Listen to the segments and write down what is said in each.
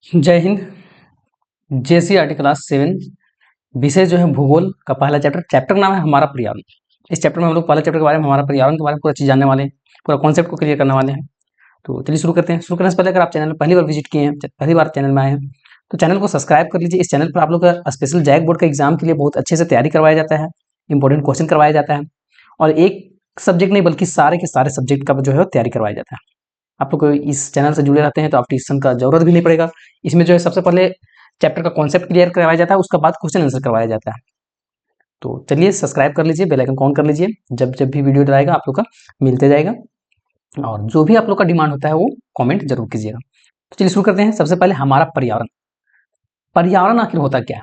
जय Hind. JCERT class 7 विषय जो है भूगोल का पहला चैप्टर का नाम है हमारा पर्यावरण। इस चैप्टर में हम लोग पहले चैप्टर के बारे में, हमारा पर्यावरण के बारे में पूरा चीज जानने वाले हैं, पूरा कॉन्सेप्ट को क्लियर करने वाले हैं। तो चलिए शुरू करते हैं। शुरू करने से पहले अगर आप चैनल में पहली बार विजिट किए हैं, पहली बार चैनल में आए हैं, तो चैनल को सब्सक्राइब कर लीजिए। इस चैनल पर आप लोग का स्पेशल जैक बोर्ड का एग्जाम के लिए बहुत अच्छे से तैयारी करवाया जाता है, इंपॉर्टेंट क्वेश्चन करवाया जाता है, और एक सब्जेक्ट नहीं बल्कि सारे के सारे सब्जेक्ट का जो है तैयारी करवाया जाता है। आप लोग इस चैनल से जुड़े रहते हैं तो आप ट्यूशन का जरूरत भी नहीं पड़ेगा। इसमें जो है सबसे पहले चैप्टर का कॉन्सेप्ट क्लियर करवाया जाता है, उसके बाद क्वेश्चन आंसर करवाया जाता है। तो चलिए सब्सक्राइब कर लीजिए, बेल आइकन ऑन कर लीजिए, जब जब भी वीडियो डलाएगा आप लोग का मिलते जाएगा। और जो भी आप लोग का डिमांड होता है वो कमेंट जरूर कीजिएगा। तो चलिए शुरू करते हैं। सबसे पहले हमारा पर्यावरण। पर्यावरण आखिर होता क्या है?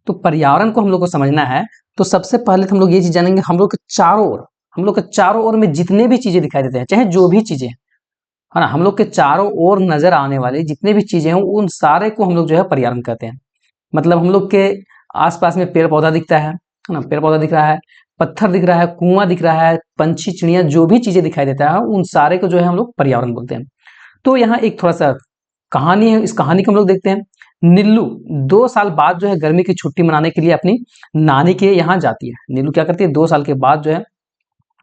तो पर्यावरण को हम लोग को समझना है तो सबसे पहले तो हम लोग ये चीज जानेंगे, हम लोग के चारों ओर में जितने भी चीजें दिखाई देते हैं, चाहे जो भी चीजें है ना, हम लोग के चारों ओर नजर आने वाले जितने भी चीजें हैं उन सारे को हम लोग जो है पर्यावरण कहते हैं। मतलब हम लोग के आसपास में पेड़ पौधा दिखता है ना, पेड़ पौधा दिख रहा है, पत्थर दिख रहा है, कुआं दिख रहा है, पंछी चिड़िया जो भी चीजें दिखाई देता है उन सारे को जो है हम लोग पर्यावरण बोलते हैं। तो यहाँ एक थोड़ा सा कहानी है, इस कहानी को हम लोग देखते हैं। नीलू 2 साल बाद जो है गर्मी की छुट्टी मनाने के लिए अपनी नानी के यहाँ जाती है। नीलू क्या करती है, 2 साल के बाद जो है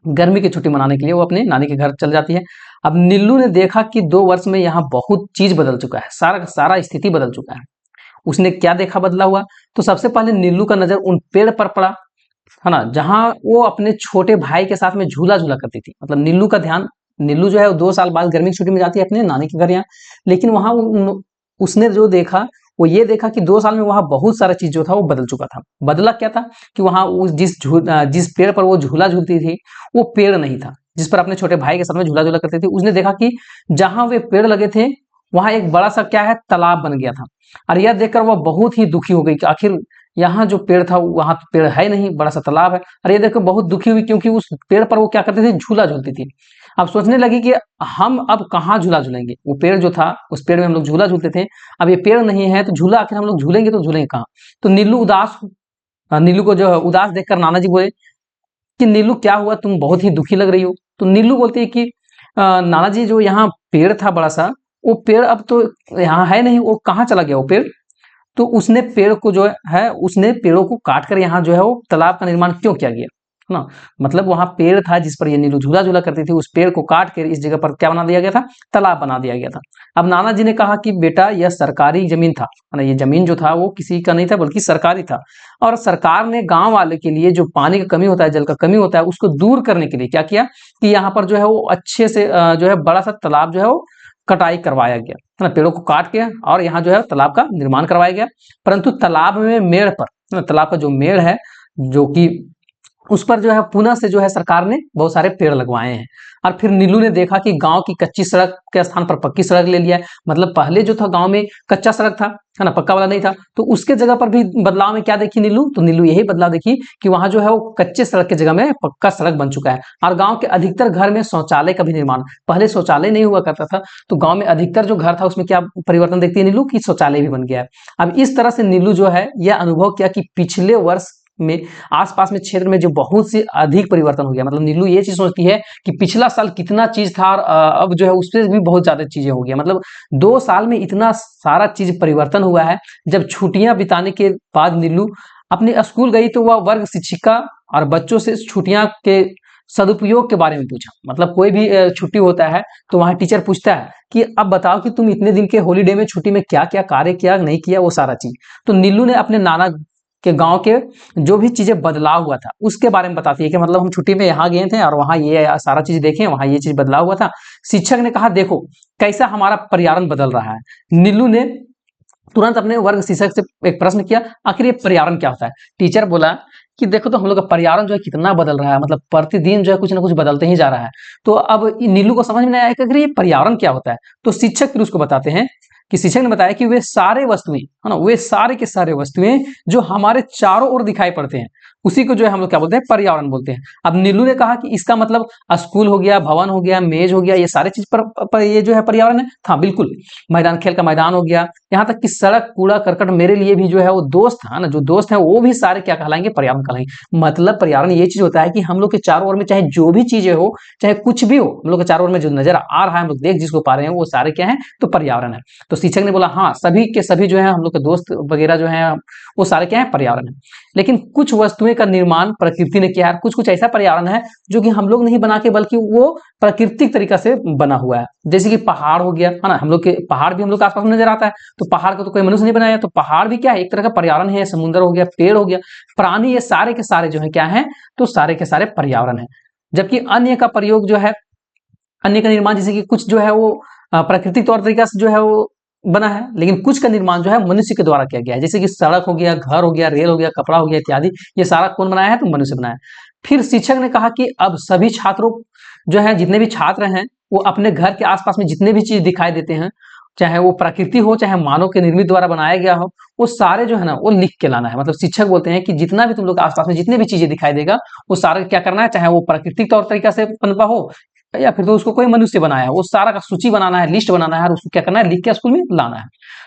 गर्मी की छुट्टी मनाने के लिए वो अपने नानी के घर चल जाती है। अब नीलू ने देखा कि 2 वर्ष में यहाँ बहुत चीज बदल चुका है, सारा का सारा स्थिति बदल चुका है। उसने क्या देखा बदला हुआ? तो सबसे पहले नीलू का नजर उन पेड़ पर पड़ा, है ना, जहां वो अपने छोटे भाई के साथ में झूला झूला करती थी। मतलब नीलू का ध्यान, नीलू जो है 2 साल बाद गर्मी की छुट्टी में जाती है अपने नानी के घर यहाँ, लेकिन वहां उसने जो देखा वो ये देखा कि 2 साल में वहां बहुत सारा चीज जो था वो बदल चुका था। बदला क्या था कि वहां उस जिस पेड़ पर वो झूला झूलती थी वो पेड़ नहीं था जिस पर अपने छोटे भाई के साथ में झूला झूला करती थी। उसने देखा कि जहां वे पेड़ लगे थे वहां एक बड़ा सा क्या है, तालाब बन गया था। और यह देखकर वह बहुत ही दुखी हो गई कि आखिर यहाँ जो पेड़ था वहां पेड़ है नहीं, बड़ा सा तालाब है। और ये देखकर बहुत दुखी हुई क्योंकि उस पेड़ पर वो क्या करते थे, झूला झूलती थी। अब सोचने लगी कि हम अब कहाँ झूला झूलेंगे, वो पेड़ जो था उस पेड़ में हम लोग झूला झूलते थे, अब ये पेड़ नहीं है तो झूला आखिर हम लोग झूलेंगे तो झूलेंगे कहाँ? तो नीलू को जो है उदास देखकर नाना जी बोले कि नीलू क्या हुआ, तुम बहुत ही दुखी लग रही हो। तो नीलू बोलती है कि नाना जी जो यहाँ पेड़ था बड़ा सा, वो पेड़ अब तो यहाँ है नहीं, वो कहाँ चला गया वो पेड़? तो उसने पेड़ को जो है उसने पेड़ों को काट कर यहाँ जो है वो तालाब का निर्माण क्यों किया गया, है ना। मतलब वहां पेड़ था जिस पर ये नीलू झूला झूला करती थी, उस पेड़ को काट कर इस जगह पर क्या बना दिया गया था, तालाब बना दिया गया था। अब नाना जी ने कहा कि बेटा यह सरकारी जमीन था, है ना, ये जमीन जो था वो किसी का नहीं था बल्कि सरकारी था। और सरकार ने गांव वाले के लिए जो पानी का कमी होता है, जल का कमी होता है, उसको दूर करने के लिए क्या किया कि यहाँ पर जो है वो अच्छे से जो है बड़ा सा तालाब जो है वो कटाई करवाया गया, है ना, पेड़ों को काट के और यहाँ जो है तालाब का निर्माण करवाया गया। परंतु तालाब में मेड़ पर, तालाब का जो मेड़ है जो कि उस पर जो है पुनः से जो है सरकार ने बहुत सारे पेड़ लगवाए हैं। और फिर नीलू ने देखा कि गांव की कच्ची सड़क के स्थान पर पक्की सड़क ले लिया है। मतलब पहले जो था गांव में कच्चा सड़क था, है ना, पक्का वाला नहीं था, तो उसके जगह पर भी बदलाव में क्या देखी नीलू, तो नीलू यही बदलाव देखी कि वहां जो है वो कच्चे सड़क की जगह में पक्का सड़क बन चुका है। और गांव के अधिकतर घर में शौचालय का भी निर्माण, पहले शौचालय नहीं हुआ करता था, तो गांव में अधिकतर जो घर था उसमें क्या परिवर्तन देखती है नीलू की शौचालय भी बन गया है। अब इस तरह से नीलू जो है यह अनुभव किया कि पिछले वर्ष में आसपास में क्षेत्र में जो बहुत से अधिक परिवर्तन हो गया। मतलब नीलू ये चीज सोचती है कि पिछला साल कितना चीज था और अब जो है उससे भी बहुत ज्यादा चीजें हो गई। मतलब 2 साल में इतना सारा चीज परिवर्तन हुआ है। जब छुट्टियां बिताने के बाद नीलू अपने स्कूल गई तो वह वर्ग शिक्षिका और बच्चों से छुट्टियां के सदुपयोग के बारे में पूछा। मतलब कोई भी छुट्टी होता है तो वहां टीचर पूछता है कि अब बताओ कि तुम इतने दिन के हॉलीडे में छुट्टी में क्या क्या कार्य किया नहीं किया, वो सारा चीज। तो नीलू ने अपने नाना के गांव के जो भी चीजें बदलाव हुआ था उसके बारे में बताती है कि मतलब हम छुट्टी में यहाँ गए थे और वहां ये सारा चीज देखे, वहां ये चीज बदलाव हुआ था। शिक्षक ने कहा देखो कैसा हमारा पर्यावरण बदल रहा है। नीलू ने तुरंत अपने वर्ग शिक्षक से एक प्रश्न किया, आखिर ये पर्यावरण क्या होता है? टीचर बोला कि देखो तो हम लोग का पर्यावरण जो है कितना बदल रहा है, मतलब प्रतिदिन जो है कुछ ना कुछ बदलते ही जा रहा है। तो अब नीलू को समझ में नहीं आया कि अगर ये पर्यावरण क्या होता है। तो शिक्षक फिर उसको बताते हैं कि शिक्षक ने बताया कि वे सारे वस्तुएं, है ना, वे सारे के सारे वस्तुएं जो हमारे चारों ओर दिखाई पड़ते हैं, उसी को जो है हम लोग क्या बोलते हैं, पर्यावरण बोलते हैं। अब नीलू ने कहा कि इसका मतलब स्कूल हो गया, भवन हो गया, मेज हो गया, ये सारे चीज पर ये जो है पर्यावरण है। हाँ बिल्कुल, मैदान, खेल का मैदान हो गया, यहाँ तक कि सड़क, कूड़ा करकट मेरे लिए भी जो है वो दोस्त है ना, जो दोस्त है वो भी सारे क्या कहलाएंगे, पर्यावरण कहलाएंगे। मतलब पर्यावरण ये चीज होता है कि हम लोग के चारों ओर में चाहे जो भी चीजें हो, चाहे कुछ भी हो, हम लोग के चारों ओर में जो नजर आ रहा है, हम लोग देख जिसको पा रहे हैं, वो सारे क्या है, तो पर्यावरण है। तो शिक्षक ने बोला हाँ, सभी के सभी जो है हम लोग के दोस्त वगैरह जो है वो सारे क्या है, पर्यावरण है। लेकिन कुछ वस्तुएं का निर्माण प्रकृति ने किया है, कुछ कुछ ऐसा पर्यावरण है जो कि हम लोग नहीं बना के, बल्कि वो प्राकृतिक तरीका से बना हुआ है। जैसे कि पहाड़ हो गया, है ना, हम लोग के पहाड़ भी हम लोग के आसपास में नजर आता है, तो पहाड़ को तो कोई मनुष्य नहीं बनाया, तो पहाड़ भी क्या है, एक तरह का पर्यावरण है। समुद्र हो गया, पेड़ हो गया, प्राणी, ये सारे के सारे जो है क्या है, तो सारे के सारे पर्यावरण है। जबकि अन्य का प्रयोग जो है, अन्य का निर्माण, जैसे कि कुछ जो है वो प्राकृतिक तौर तरीका से जो है वो बना है, लेकिन कुछ का निर्माण जो है मनुष्य के द्वारा किया गया है। जैसे कि सड़क हो गया, घर हो गया, रेल हो गया, कपड़ा हो गया इत्यादि, ये सारा कौन बनाया है, तो मनुष्य बनाया है। फिर शिक्षक ने कहा कि अब सभी छात्रों जो है, जितने भी छात्र हैं, वो अपने घर के आसपास में जितने भी चीज दिखाई देते हैं, चाहे वो प्रकृति हो, चाहे मानव के निर्मित द्वारा बनाया गया हो, वो सारे जो है ना वो लिख के लाना है। मतलब शिक्षक बोलते हैं कि जितना भी तुम लोग के आसपास में जितने भी चीजें दिखाई देगा, वो सारा क्या करना है, चाहे वो प्राकृतिक तौर तरीका से पनपा हो, या फिर तो उसको कोई मनुष्य बनाया है, वो सारा का सूची बनाना है, लिस्ट बनाना है, और उसको क्या करना है, लिख के स्कूल में लाना है।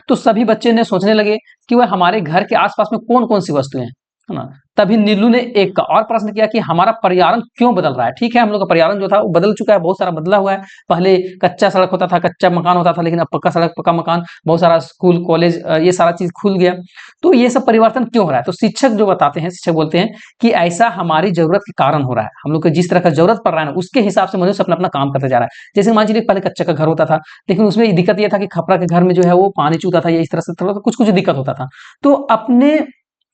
तो सभी बच्चे ने सोचने लगे कि वह हमारे घर के आसपास में कौन कौन सी वस्तुएं हैं, है ना। तभी नीलू ने एक और प्रश्न किया कि हमारा पर्यावरण क्यों बदल रहा है। ठीक है, हम लोग का पर्यावरण जो था वो बदल चुका है, बहुत सारा बदला हुआ है। पहले कच्चा सड़क होता था, कच्चा मकान होता था, लेकिन अब पक्का सड़क, पक्का मकान, बहुत सारा स्कूल, कॉलेज, ये सारा चीज खुल गया। तो ये सब परिवर्तन क्यों हो रहा है, तो शिक्षक जो बताते हैं, शिक्षक बोलते हैं कि ऐसा हमारी जरूरत के कारण हो रहा है। हम लोग को जिस तरह का जरूरत पड़ रहा है ना, उसके हिसाब से मनुष्य अपना अपना काम करते जा रहा है। जैसे मान लीजिए पहले कच्चा का घर होता था, लेकिन उसमें दिक्कत यह था कि खपरा के घर में जो है वो पानी चूता था, या इस तरह से थोड़ा कुछ कुछ दिक्कत होता था। तो अपने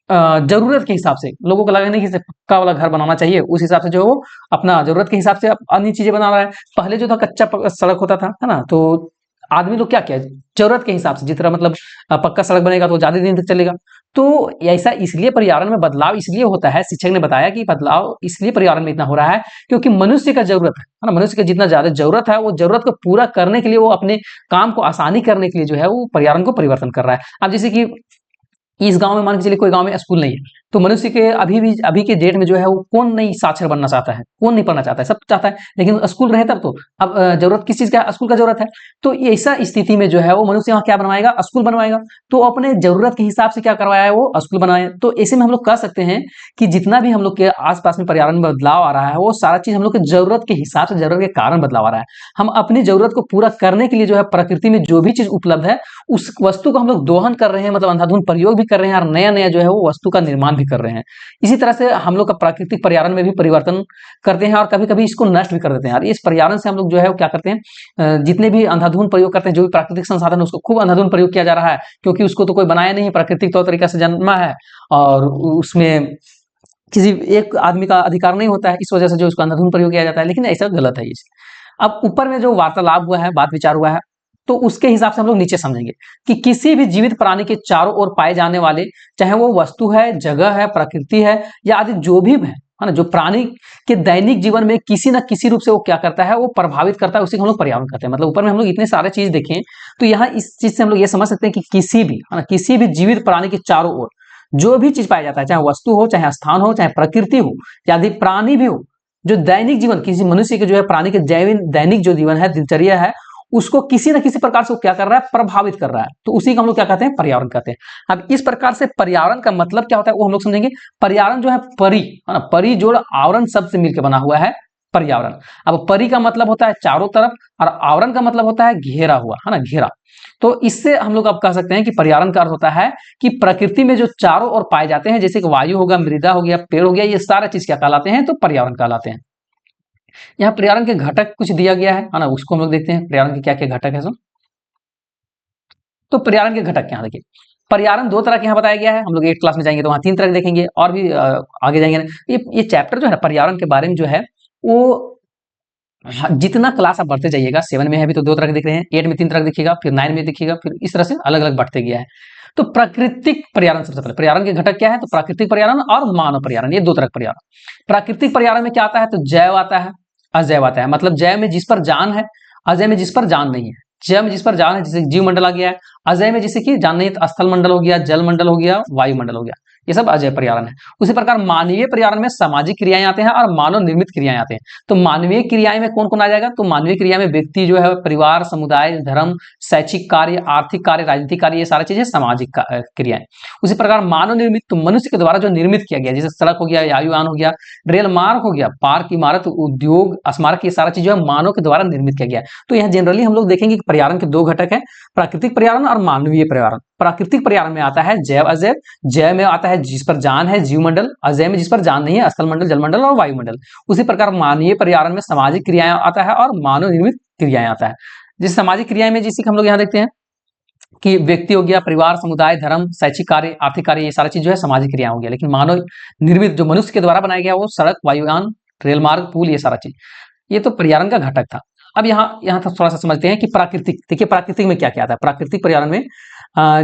जरूरत के हिसाब से लोगों को लगा नहीं कि इसे पक्का वाला घर बनाना चाहिए, उस हिसाब से जो है वो अपना जरूरत के हिसाब से अन्य चीजें बना रहा है। पहले जो था कच्चा सड़क होता था, है ना, तो आदमी लोग क्या किया, जरूरत के हिसाब से, जिस तरह मतलब पक्का सड़क बनेगा तो ज्यादा दिन तक चलेगा। तो ऐसा इसलिए पर्यावरण में बदलाव इसलिए होता है, शिक्षक ने बताया कि बदलाव इसलिए पर्यावरण में इतना हो रहा है क्योंकि मनुष्य का जरूरत है ना, मनुष्य का जितना ज्यादा जरूरत है, वो जरूरत को पूरा करने के लिए, वो अपने काम को आसानी करने के लिए जो है वो पर्यावरण को परिवर्तन कर रहा है। अब जैसे कि इस गांव में मान के चलिए कोई गांव में स्कूल नहीं है, तो मनुष्य के अभी के डेट में जो है वो कौन नहीं साक्षर बनना चाहता है, कौन नहीं पढ़ना चाहता है, सब चाहता है, लेकिन स्कूल रहे तब तो। अब जरूरत किस चीज का, स्कूल का जरूरत है। तो ऐसा स्थिति में जो है वो मनुष्य वहां क्या बनवाएगा, स्कूल बनवाएगा। तो अपने जरूरत के हिसाब से क्या करवाया है, वो स्कूल बनवाया। तो ऐसे में हम लोग कह सकते हैं कि जितना भी हम लोग के आसपास में पर्यावरण में बदलाव आ रहा है, वो सारा चीज हम लोग के जरूरत के हिसाब से, जरूरत के कारण बदलाव आ रहा है। हम अपनी जरूरत को पूरा करने के लिए जो है प्रकृति में जो भी चीज उपलब्ध है, उस वस्तु को हम लोग दोहन कर रहे हैं, मतलब अंधाधुंध प्रयोग भी कर रहे हैं, और नया नया जो है वो वस्तु का निर्माण भी कर रहे हैं। इसी तरह से हम लोग का प्राकृतिक पर्यावरण में भी परिवर्तन करते हैं, और कभी कभी इसको नष्ट भी कर देते हैं। और इस पर्यावरण से हम लोग जो है वो क्या करते हैं, जितने भी अंधाधुंध प्रयोग करते हैं, जो भी प्राकृतिक संसाधन है उसको खूब अंधाधुंध प्रयोग किया जा रहा है, क्योंकि उसको तो कोई बनाया नहीं, प्राकृतिक तौर तरीका से जन्मा है, और उसमें किसी एक आदमी का अधिकार नहीं होता है, इस वजह से जो उसका अंधाधुंध प्रयोग किया जाता है। लेकिन ऐसा गलत है ये। अब ऊपर में जो वार्तालाप हुआ है, बात विचार हुआ है, तो उसके हिसाब से हम लोग नीचे समझेंगे कि किसी भी जीवित प्राणी के चारों ओर पाए जाने वाले, चाहे वो वस्तु है, जगह है, प्रकृति है, या आदि जो भी है ना, जो प्राणी के दैनिक जीवन में किसी न किसी रूप से वो क्या करता है, वो प्रभावित करता है, उसी को हम लोग पर्यावरण कहते हैं। मतलब ऊपर में हम लोग इतने सारे चीज देखें, तो यहाँ इस चीज से हम लोग ये समझ सकते हैं कि किसी भी, है ना, किसी भी जीवित प्राणी के चारों ओर जो भी चीज पाया जाता है, चाहे वस्तु हो, चाहे स्थान हो, चाहे प्रकृति हो, या आदि प्राणी भी हो, जो दैनिक जीवन किसी मनुष्य के जो है, प्राणी के दैनिक जो जीवन है, दिनचर्या है, उसको किसी न किसी प्रकार से वो क्या कर रहा है, प्रभावित कर रहा है। तो उसी को हम लोग क्या कहते हैं, पर्यावरण कहते हैं। अब इस प्रकार से पर्यावरण का मतलब क्या होता है वो हम लोग समझेंगे। पर्यावरण जो है परि, है ना, परि जोड़ आवरण शब्द से मिलकर बना हुआ है पर्यावरण। अब परि का मतलब होता है चारों तरफ, और आवरण का मतलब होता है घेरा हुआ, है ना, घेरा। तो इससे हम लोग अब कह सकते हैं कि पर्यावरण का अर्थ होता है कि प्रकृति में जो चारों ओर पाए जाते हैं, जैसे कि वायु होगा, मृदा हो गया, पेड़ हो गया, ये सारा चीज क्या कहलाते हैं, तो पर्यावरण कहलाते हैं। यहाँ पर्यावरण के घटक कुछ दिया गया है ना, उसको हम लोग देखते हैं पर्यावरण के क्या क्या घटक है। तो पर्यावरण के घटक यहाँ देखिए, पर्यावरण दो तरह के यहाँ बताया गया है। हम लोग 8 क्लास में जाएंगे तो वहाँ 3 तरह के देखेंगे, और भी आगे जाएंगे। ये चैप्टर जो है ना पर्यावरण के बारे में जो है वो, हाँ, जितना क्लास आप बढ़ते जाइएगा, 7 में है अभी तो 2 तरह के दिख रहे हैं, 8 में 3 तरह के दिखेगा, फिर 9 में दिखेगा, फिर इस तरह से अलग अलग बढ़ते गया है। तो प्राकृतिक पर्यावरण सबसे पहले, पर्यावरण के घटक क्या है, तो प्राकृतिक पर्यावरण और मानव पर्यावरण, ये 2 तरह का पर्यावरण। प्राकृतिक पर्यावरण में क्या आता है, तो जैव आता है, अजैव आता है। मतलब जैव में जिस पर जान है, अजय में जिस पर जान नहीं है। जैव में जिस पर जान है, जैसे जीव मंडल आ गया है। अजय में जैसे कि जान नहीं, तो स्थल मंडल हो गया, जल मंडल हो गया, वायुमंडल हो गया। ये सब अजैव पर्यावरण है। उसी प्रकार मानवीय पर्यावरण में सामाजिक क्रियाएं आते हैं और मानव निर्मित क्रियाएं आते हैं। तो मानवीय क्रियाएं में कौन कौन आ जाएगा? तो मानवीय क्रिया में व्यक्ति जो है, परिवार, समुदाय, धर्म, शैक्षिक कार्य, आर्थिक कार्य, राजनीतिक कार्य, ये सारी चीजें सामाजिक क्रियाएं। उसी प्रकार मानव निर्मित, तो मनुष्य के द्वारा जो निर्मित किया गया, जैसे सड़क हो गया, वायुयान हो गया, रेल मार्ग हो गया, पार्क, इमारत, उद्योग, स्मारक, ये सारा चीज जो है मानव के द्वारा निर्मित किया गया है। तो यहाँ जनरली हम लोग देखेंगे कि पर्यावरण के दो घटक है, प्राकृतिक पर्यावरण और मानवीय पर्यावरण। प्राकृतिक पर्यावरण में आता है जैव, अजैव। जैव में आता है जिस पर जान है, जीवमंडल। अजैव में जिस पर जान नहीं है, स्थलमंडल, जलमंडल और वायुमंडल। उसी प्रकार मानवीय पर्यावरण में सामाजिक क्रियाएं आता है और मानव निर्मित क्रियाएं आता है। जिस सामाजिक क्रियाएं में जैसे कि हम लोग यहाँ देखते हैं कि व्यक्ति हो गया, परिवार, समुदाय, धर्म, शैक्षिक कार्य, आर्थिक कार्य, ये सारा चीज जो है सामाजिक क्रिया हो गया। लेकिन मानव निर्मित जो मनुष्य के द्वारा बनाया गया वो सड़क, वायुयान, रेल मार्ग, पुल, ये सारा चीज, ये तो पर्यावरण का घटक था। अब यहाँ थोड़ा सा समझते हैं कि प्राकृतिक, देखिए प्राकृतिक में क्या क्या आता है। प्राकृतिक पर्यावरण में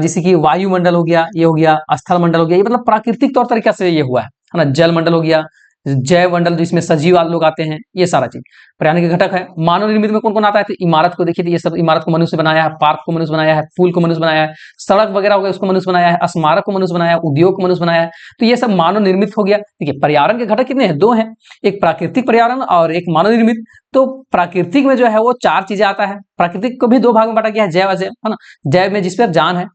जैसे कि वायुमंडल हो गया, ये हो गया, स्थल मंडल हो गया, ये मतलब प्राकृतिक तौर तरीका से ये हुआ है ना। जल मंडल हो गया, जैव मंडल जिसमें सजीव लोग आते हैं, ये सारा चीज पर्यावरण के घटक है। मानव निर्मित में कौन कौन आता है? तो इमारत को देखिए, ये सब इमारत को मनुष्य बनाया है, पार्क को मनुष्य बनाया है, पुल को मनुष्य बनाया है, सड़क वगैरह हो गया उसको मनुष्य बनाया है, स्मारक को मनुष्य बनाया है, उद्योग को मनुष्य बनाया है। तो ये सब मानव निर्मित हो गया। देखिए पर्यावरण के घटक कितने हैं? दो हैं, एक प्राकृतिक पर्यावरण और एक मानव निर्मित। तो प्राकृतिक में जो है वो चार चीजें आता है। प्राकृतिक को भी दो भाग में बांटा गया है, जैव, अजैव, है ना। जैव में जिस पर जान है,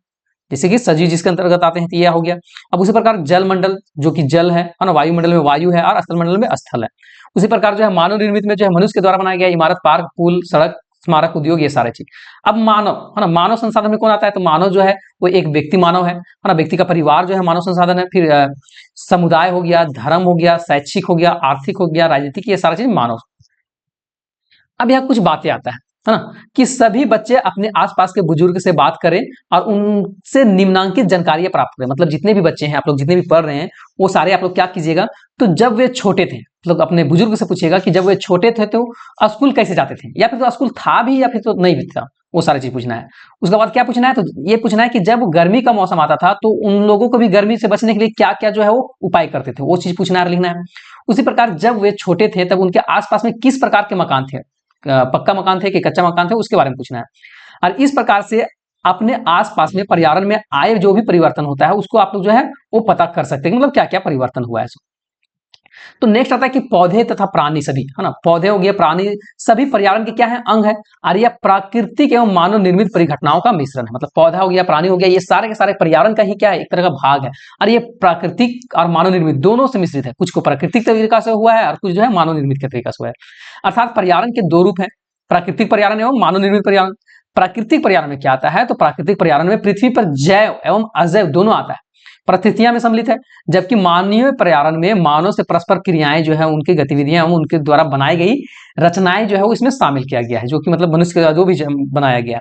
जैसे कि सजीव जिसके अंतर्गत आते हैं, तो यह हो गया। अब उसी प्रकार जल मंडल जो कि जल है ना, वायुमंडल में वायु है और स्थल मंडल में स्थल है। उसी प्रकार जो है मानव निर्मित में जो है मनुष्य के द्वारा बनाया गया इमारत, पार्क, पुल, सड़क, स्मारक, उद्योग, ये सारे चीज। अब मानव, है ना, मानव संसाधन में कौन आता है? तो मानव जो है वो एक व्यक्ति मानव है ना। व्यक्ति का परिवार जो है मानव संसाधन है। फिर समुदाय हो गया, धर्म हो गया, शैक्षिक हो गया, आर्थिक हो गया, राजनीतिक, ये सारा चीज मानव। अब यहाँ कुछ बातें आता है ना, कि सभी बच्चे अपने आसपास के बुजुर्ग से बात करें और उनसे निम्नांकित जानकारियां प्राप्त करें। मतलब जितने भी बच्चे हैं, आप लोग जितने भी पढ़ रहे हैं, वो सारे आप लोग क्या कीजिएगा, तो जब वे छोटे थे, मतलब अपने बुजुर्ग से पूछिएगा कि जब वे छोटे थे तो स्कूल कैसे जाते थे, या फिर तो स्कूल था भी या फिर तो नहीं भी था, वो सारी चीज पूछना है। उसके बाद क्या पूछना है? तो ये पूछना है कि जब गर्मी का मौसम आता था तो उन लोगों को भी गर्मी से बचने के लिए क्या क्या जो है वो उपाय करते थे, वो चीज पूछना है और लिखना है। उसी प्रकार जब वे छोटे थे तब उनके आसपास में किस प्रकार के मकान थे, पक्का मकान थे कि कच्चा मकान थे, उसके बारे में पूछना है। और इस प्रकार से अपने आसपास में पर्यावरण में आए जो भी परिवर्तन होता है उसको आप लोग जो है वो पता कर सकते हैं, मतलब क्या क्या परिवर्तन हुआ है। तो नेक्स्ट आता है कि पौधे तथा प्राणी सभी, है ना, पौधे हो गए, प्राणी सभी पर्यावरण के क्या है? अंग है। और यह प्राकृतिक एवं मानव निर्मित परिघटनाओं का मिश्रण है। मतलब पौधा हो गया, प्राणी हो गया, ये सारे के सारे पर्यावरण का ही क्या है? एक तरह का भाग है। और ये प्राकृतिक और मानव निर्मित दोनों से मिश्रित है। कुछ को प्राकृतिक तरीका से हुआ है और कुछ जो है मानव निर्मित के तरीका से हुआ है। अर्थात पर्यावरण के दो रूप है, प्राकृतिक पर्यावरण एवं मानव निर्मित पर्यावरण। प्राकृतिक पर्यावरण में क्या आता है? तो प्राकृतिक पर्यावरण में पृथ्वी पर जैव एवं अजैव दोनों आता है, परिस्थितियां में सम्मिलित है। जबकि मानवीय पर्यावरण में मानव से परस्पर क्रियाएं जो है, उनकी गतिविधियां एवं उनके द्वारा बनाई गई रचनाएं जो है वो इसमें शामिल किया गया है, जो कि मतलब मनुष्य के द्वारा जो भी बनाया गया।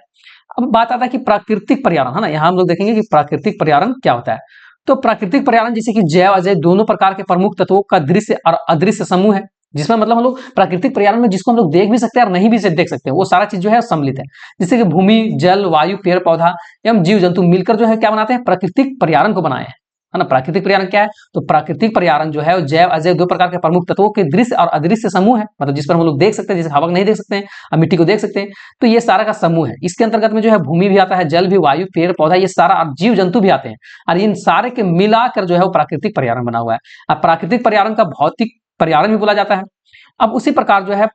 अब बात आता है कि प्राकृतिक पर्यावरण, है ना, यहाँ हम लोग देखेंगे कि प्राकृतिक पर्यावरण क्या होता है। तो प्राकृतिक पर्यावरण जैसे कि जैव, अजैव दोनों प्रकार के प्रमुख तत्वों का दृश्य और अदृश्य समूह है, जिसमें मतलब हम लोग प्राकृतिक पर्यावरण में जिसको हम लोग देख भी सकते हैं और नहीं भी देख सकते हैं, वो सारा चीज जो है सम्मिलित है। जैसे कि भूमि, जल, वायु, पेड़ पौधा एवं जीव जंतु मिलकर जो है क्या बनाते हैं? प्राकृतिक पर्यावरण को बनाए हैं, है ना। प्राकृतिक पर्यावरण क्या है? तो प्राकृतिक पर्यावरण जो है जैव, अजैव दो प्रकार के प्रमुख तत्वों के दृश्य और अदृश्य समूह है, मतलब जिस पर हम लोग देख सकते हैं, जैसे हवा को नहीं देख सकते हैं और मिट्टी को देख सकते हैं, तो ये सारा का समूह है। इसके अंतर्गत में जो है भूमि भी आता है, जल भी, वायु, पेड़ पौधा, ये सारा जीव जंतु भी आते हैं, और इन सारे के मिलाकर जो है वो प्राकृतिक पर्यावरण बना हुआ है। अब प्राकृतिक पर्यावरण का भौतिक पर्यावरण भी बोला जाता है। अब उसी प्रकार जो है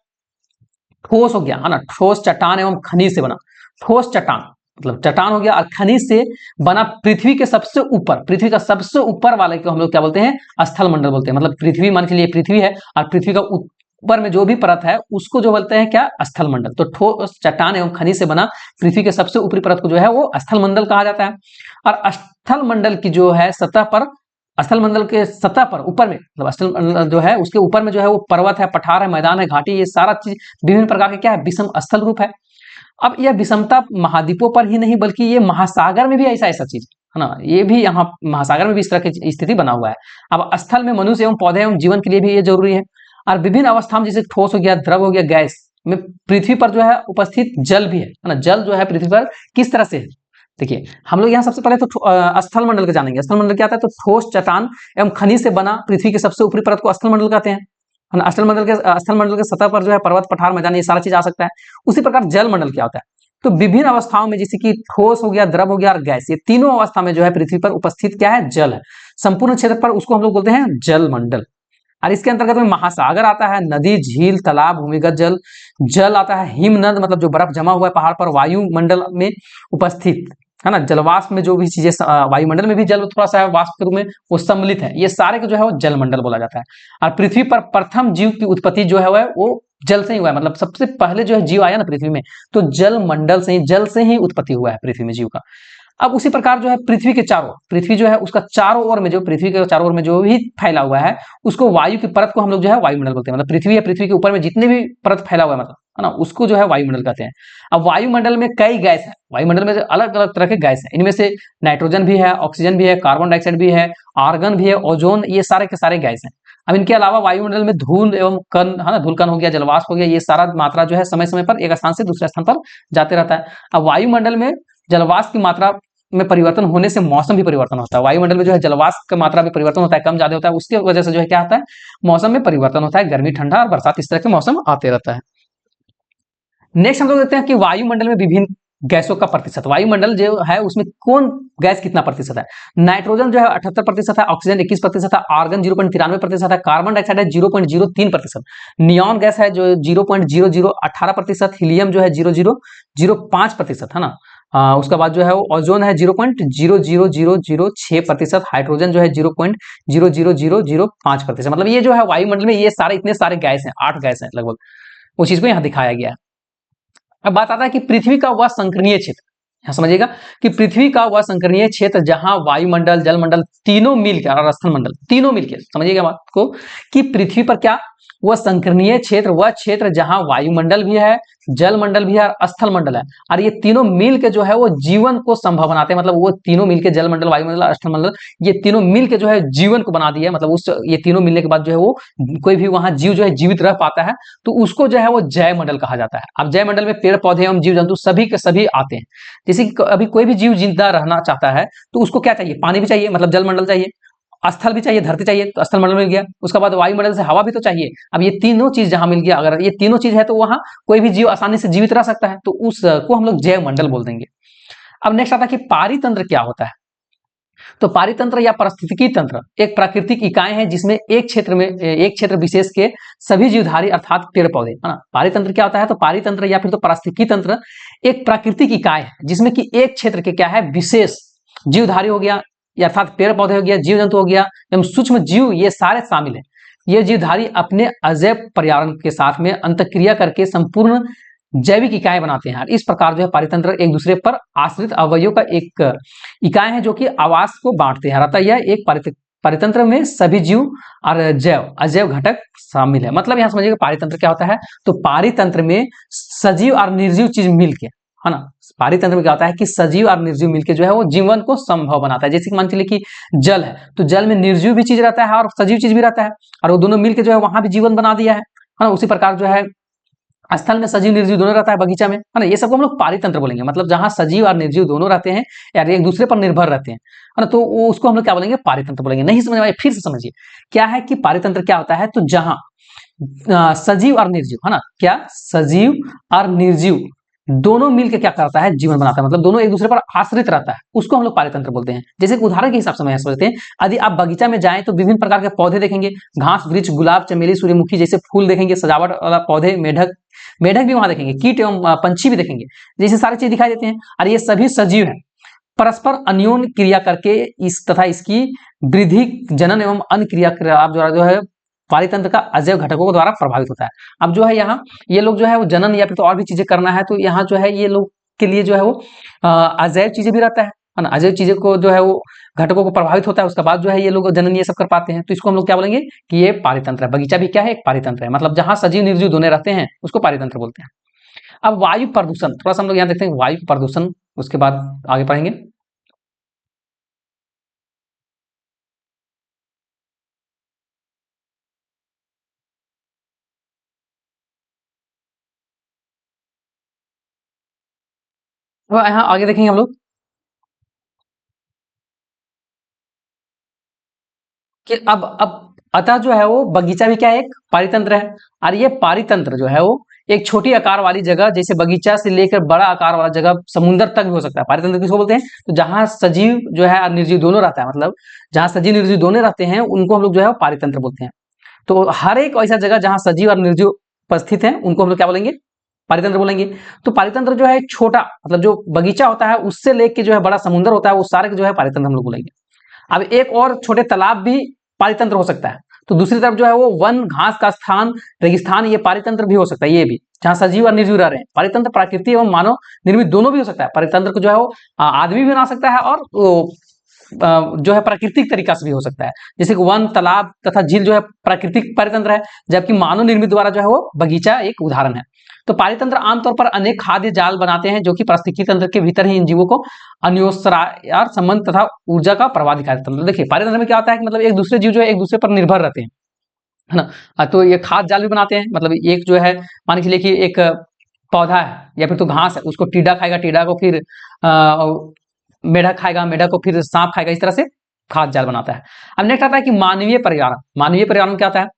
ठोस हो गया, है ना, ठोस चट्टान एवं खनिज से बना। ठोस चट्टान मतलब चट्टान हो गया, और खनिज से बना पृथ्वी के सबसे ऊपर, पृथ्वी का सबसे ऊपर वाले को हम लोग क्या बोलते हैं? स्थल मंडल बोलते हैं। मतलब पृथ्वी मान के लिए पृथ्वी है और पृथ्वी का ऊपर में जो भी परत है उसको जो बोलते हैं क्या? स्थल मंडल। तो ठोस चट्टान एवं खनिज से बना पृथ्वी के सबसे ऊपरी परत को जो है वो स्थल मंडल कहा जाता है। और स्थल मंडल की जो है सतह पर, स्थल मंडल के सतह पर ऊपर में, मतलब स्थल मंडल जो है उसके ऊपर में जो है वो पर्वत है, पठार है, मैदान है, घाटी, ये सारा चीज विभिन्न प्रकार के क्या है? विषम स्थल रूप है। अब यह विषमता महाद्वीपों पर ही नहीं बल्कि ये महासागर में भी ऐसा ऐसा चीज है ना, ये भी यहाँ महासागर में भी इस तरह की स्थिति बना हुआ है। अब स्थल में मनुष्य एवं पौधे एवं जीवन के लिए भी ये जरूरी है। और विभिन्न अवस्था में जैसे ठोस हो गया, द्रव हो गया, गैस में पृथ्वी पर जो है उपस्थित जल भी है ना। जल जो है पृथ्वी पर किस तरह से है? देखिए हम लोग यहाँ सबसे पहले तो स्थल मंडल को जानेंगे। स्थल मंडल क्या आता है? तो ठोस चट्टान एवं खनिज से बना पृथ्वी के सबसे ऊपरी परत को स्थल मंडल कहते हैं। स्थल मंडल के सतह पर जो है पर्वत, पठार, मैदान, ये सारा चीज आ सकता है। उसी प्रकार जल मंडल क्या होता है? तो विभिन्न अवस्थाओं में जैसे कि ठोस हो गया, द्रव हो गया और गैस, ये तीनों अवस्था में जो है पृथ्वी पर उपस्थित क्या है? जल है। संपूर्ण क्षेत्र पर उसको हम लोग बोलते हैं जल मंडल। और इसके अंतर्गत में महासागर आता है, नदी, झील, तालाब, भूमिगत जल, जल आता है, हिमनद मतलब जो बर्फ जमा हुआ है पहाड़ पर, वायुमंडल में उपस्थित है ना, जलवाष्प में जो भी चीजें वायुमंडल में भी जल थोड़ा सा है वाष्प के रूप में वो सम्मिलित है, ये सारे को जो है वो जलमंडल बोला जाता है। और पृथ्वी पर प्रथम जीव की उत्पत्ति जो है वो जल से ही हुआ है, मतलब सबसे पहले जो है जीव आया ना पृथ्वी में तो जल मंडल से ही, जल से ही उत्पत्ति हुआ है पृथ्वी में जीव का। अब उसी प्रकार जो है पृथ्वी के चारों, पृथ्वी जो है उसका चारों ओर में, जो पृथ्वी के चारों ओर में जो भी फैला हुआ है उसको वायु की परत को हम लोग जो है वायुमंडल बोलते हैं। मतलब पृथ्वी है, पृथ्वी के ऊपर में जितने भी परत फैला हुआ है मतलब है ना, उसको जो है वायुमंडल कहते हैं। अब वायुमंडल में कई गैस है, वायुमंडल में अलग अलग तरह के गैस है, इनमें से नाइट्रोजन भी है, ऑक्सीजन भी है, कार्बन डाइऑक्साइड भी है, आर्गन भी है, ओजोन, ये सारे के सारे गैस हैं। अब इनके अलावा वायुमंडल में धूल एवं कण है ना, धूल कण हो गया, जलवाष्प हो गया, ये सारा मात्रा जो है समय समय पर एक स्थान से दूसरे स्थान पर जाते रहता है। अब वायुमंडल में जलवाष्प की मात्रा में परिवर्तन होने से मौसम भी परिवर्तन होता है। वायुमंडल में जो है जलवाष्प का मात्रा भी परिवर्तन होता है, कम ज्यादा होता है, उसके वजह से जो है क्या होता है, मौसम में परिवर्तन होता है, गर्मी, ठंडा और बरसात, इस तरह के मौसम आते रहता है। नेक्स्ट हम लोग देखते हैं कि वायुमंडल में विभिन्न गैसों का प्रतिशत, वायुमंडल जो है उसमें कौन गैस कितना प्रतिशत है। नाइट्रोजन जो है 78% है, ऑक्सीजन 21% है, आर्गन 0.93% है, कार्बन डाइऑक्साइड है 0.03%, नियॉन गैस है जो 0.0018%, हीलियम जो है 0.0005% है ना। उसके बाद जो है वो ओजोन है 0.00006%, हाइड्रोजन जो है 0.00005%। मतलब ये जो है वायुमंडल में ये सारे इतने सारे गैस हैं, 8 गैस हैं लगभग, वो चीज को यहाँ दिखाया गया है। अब बात आता है कि पृथ्वी का वह संकरणीय क्षेत्र, यहाँ समझिएगा कि पृथ्वी का वह संकरणीय क्षेत्र जहां वायुमंडल, जलमंडल तीनों मिलकर और स्थल मंडल तीनों मिलकर, समझिएगा बात को कि पृथ्वी पर क्या वह संकरणीय क्षेत्र, वह क्षेत्र जहां वायुमंडल भी है, जलमंडल भी है और स्थल मंडल है, और ये तीनों मिलकर जो है वो जीवन को संभव बनाते हैं। मतलब वो तीनों मिलकर, जलमंडल, वायुमंडल और स्थल मंडल, ये तीनों मिलकर जो है जीवन को बना दिया है। मतलब उस ये तीनों मिलने के बाद जो है वो कोई भी वहां जीव जो है जीवित रह पाता है, तो उसको जो है वो जैव मंडल कहा जाता है। अब जैव मंडल में पेड़ पौधे एवं जीव जंतु सभी के सभी आते हैं। जैसे कि अभी कोई भी जीव जिंदा रहना चाहता है तो उसको क्या चाहिए, पानी भी चाहिए, मतलब जल मंडल चाहिए, स्थल भी चाहिए, धरती चाहिए तो स्थल मंडल मिल गया, उसके बाद वायुमंडल से हवा भी तो चाहिए। अब ये तीनों चीज जहां मिल गया, अगर ये तीनों चीज है तो वहां कोई भी जीव आसानी से जीवित रह सकता है, तो उसको हम लोग जैव मंडल बोल देंगे। अब नेक्स्ट आता है कि पारितंत्र क्या होता है। तो पारितंत्र या पारिस्थितिकी तंत्र एक प्राकृतिक इकाई है जिसमें एक क्षेत्र विशेष के सभी जीवधारी अर्थात पेड़ पौधे है ना। पारितंत्र क्या होता है, तो पारितंत्र या फिर तो पारिस्थितिकी तंत्र एक प्राकृतिक इकाई है जिसमें कि एक क्षेत्र के क्या है, विशेष जीवधारी हो गया, अर्थात पेड़ पौधे हो गया, जीव जंतु हो गया एवं सूक्ष्म जीव, ये सारे शामिल है। ये जीवधारी अपने अजैव पर्यावरण के साथ में अंतक्रिया करके संपूर्ण जैविक इकाई बनाते हैं। इस प्रकार जो है पारितंत्र एक दूसरे पर आश्रित अवयवों का एक इकाई है जो कि आवास को बांटते हैं। अतः यह एक पारितंत्र में सभी जीव और जैव अजैव घटक शामिल है। मतलब यहाँ समझिएगा पारितंत्र क्या होता है, तो पारितंत्र में सजीव और निर्जीव चीज मिलके है ना, पारितंत्र में क्या होता है कि सजीव और निर्जीव मिलके जो है वो जीवन को संभव बनाता है। जैसे कि मान चलिए कि जल है तो जल में निर्जीव भी चीज रहता है और सजीव चीज भी रहता है, और वो दोनों मिलके जो है वहां भी जीवन बना दिया है ना। उसी प्रकार जो है स्थल में सजीव निर्जीव दोनों रहता है, बगीचा में है ना, ये सबको हम लोग पारितंत्र बोलेंगे। मतलब जहां सजीव और निर्जीव दोनों रहते हैं यार एक दूसरे पर निर्भर रहते हैं है ना, तो वो उसको हम लोग क्या बोलेंगे, पारितंत्र बोलेंगे। नहीं समझ में आया फिर से समझिए क्या है कि पारितंत्र क्या होता है, तो जहां सजीव और निर्जीव है ना, क्या सजीव और निर्जीव दोनों मिलकर क्या करता है, जीवन बनाता है। मतलब दोनों एक दूसरे पर आश्रित रहता है, उसको हम लोग पारितंत्र बोलते हैं। जैसे कि उदाहरण के हिसाब से मैं समझते हैं, यदि आप बगीचा में जाएं तो विभिन्न प्रकार के पौधे देखेंगे, घास, वृक्ष, गुलाब, चमेली, सूर्यमुखी जैसे फूल देखेंगे, सजावट वाला पौधे, मेढक मेढक भी वहां देखेंगे, कीट एवं पंछी भी देखेंगे, जैसे सारी चीज दिखाई देते हैं, और ये सभी सजीव है, परस्पर अन्योन्य क्रिया करके इस तथा इसकी वृद्धि, जनन एवं अन्य क्रिया जो है पारितंत्र का अजैव घटकों के द्वारा प्रभावित होता है। अब जो है यहाँ ये लोग जो है वो जनन या फिर तो और भी चीजें करना है, तो यहाँ जो है ये लोग के लिए जो है वो अजैव चीजें भी रहता है ना, अजैव चीजें को जो है वो घटकों को प्रभावित होता है, उसके बाद जो है ये लोग जनन ये सब कर पाते हैं, तो इसको हम लोग क्या बोलेंगे कि ये पारितंत्र है। बगीचा भी क्या है, एक पारितंत्र है, मतलब जहां सजीव निर्जीव दोनों रहते हैं उसको पारितंत्र बोलते हैं। अब वायु प्रदूषण थोड़ा सा हम लोग यहाँ देखते हैं, वायु प्रदूषण, उसके बाद आगे पढ़ेंगे। अब यहाँ आगे देखेंगे हम लोग कि अब अतः जो है वो बगीचा भी क्या है, एक पारितंत्र है, और ये पारितंत्र जो है वो एक छोटी आकार वाली जगह जैसे बगीचा से लेकर बड़ा आकार वाला जगह समुद्र तक भी हो सकता है। पारितंत्र किसको बोलते हैं? तो जहां सजीव जो है और निर्जीव दोनों रहता है, मतलब जहां सजीव निर्जीव दोनों रहते हैं उनको हम लोग जो है पारितंत्र बोलते हैं। तो हर एक ऐसा जगह जहां सजीव और निर्जीव उपस्थित है उनको हम लोग क्या बोलेंगे? पारितंत्र बोलेंगे। तो पारितंत्र जो है छोटा, मतलब जो बगीचा होता है उससे लेके जो है बड़ा समुद्र होता है, वो सारे जो है पारितंत्र हम लोग बोलेंगे। अब एक और छोटे तालाब भी पारितंत्र हो सकता है। तो दूसरी तरफ जो है वो वन, घास का स्थान, रेगिस्तान, ये पारितंत्र भी हो सकता है। ये भी जहां सजीव और निर्जीव रह रहे हैं, पारितंत्र प्राकृतिक एवं मानव निर्मित दोनों भी हो सकता है। पारितंत्र को जो है वो आदमी भी बना सकता है और जो है प्राकृतिक तरीका से भी हो सकता है। जैसे कि वन, तालाब तथा झील जो है प्राकृतिक पारितंत्र है, जबकि मानव निर्मित द्वारा जो है वो बगीचा एक उदाहरण है। तो पारितंत्र आमतौर पर अनेक खाद्य जाल बनाते हैं जो कि पारिस्थितिकी तंत्र के भीतर ही इन जीवों को अन्योन्याश्रय संबंध तथा ऊर्जा का प्रवाह दिखाया जाता है। मतलब देखिए पारितंत्र में क्या होता है कि मतलब एक दूसरे जीव जो है एक दूसरे पर निर्भर रहते हैं, है ना। तो ये खाद्य जाल भी बनाते हैं, मतलब एक जो है मान के चलिए कि एक पौधा है या फिर तो घास है, उसको टीडा खाएगा, टीडा को फिर मेढक खाएगा, मेढक को फिर सांप खाएगा, इस तरह से खाद्य जाल बनाता है। अब नेक्स्ट आता है कि मानवीय पर्यावरण। मानवीय पर्यावरण क्या होता है?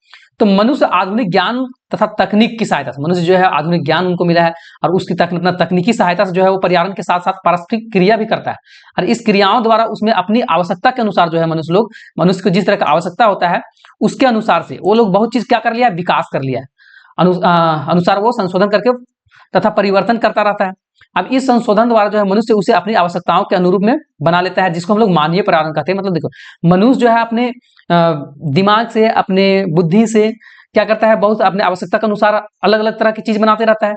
तो मनुष्य आधुनिक ज्ञान तथा तकनीक की सहायता से, मनुष्य जो है आधुनिक ज्ञान उनको मिला है और उसकी अपना तकनीकी सहायता से जो है वो पर्यावरण के साथ साथ पारस्परिक क्रिया भी करता है, और इस क्रियाओं द्वारा उसमें अपनी आवश्यकता के अनुसार जो है मनुष्य को जिस तरह का आवश्यकता होता है उसके अनुसार से वो लोग बहुत चीज क्या कर लिया है? विकास कर लिया है। अनुसार वो संशोधन करके तथा परिवर्तन करता रहता है। अब इस संशोधन द्वारा जो है मनुष्य उसे अपनी आवश्यकताओं के अनुरूप में बना लेता है, जिसको हम लोग मानवीय पर्यावरण कहते हैं। मतलब देखो मनुष्य जो है अपने दिमाग से, अपने बुद्धि से क्या करता है? बहुत अपने आवश्यकता के अनुसार अलग अलग तरह की चीज बनाते रहता है।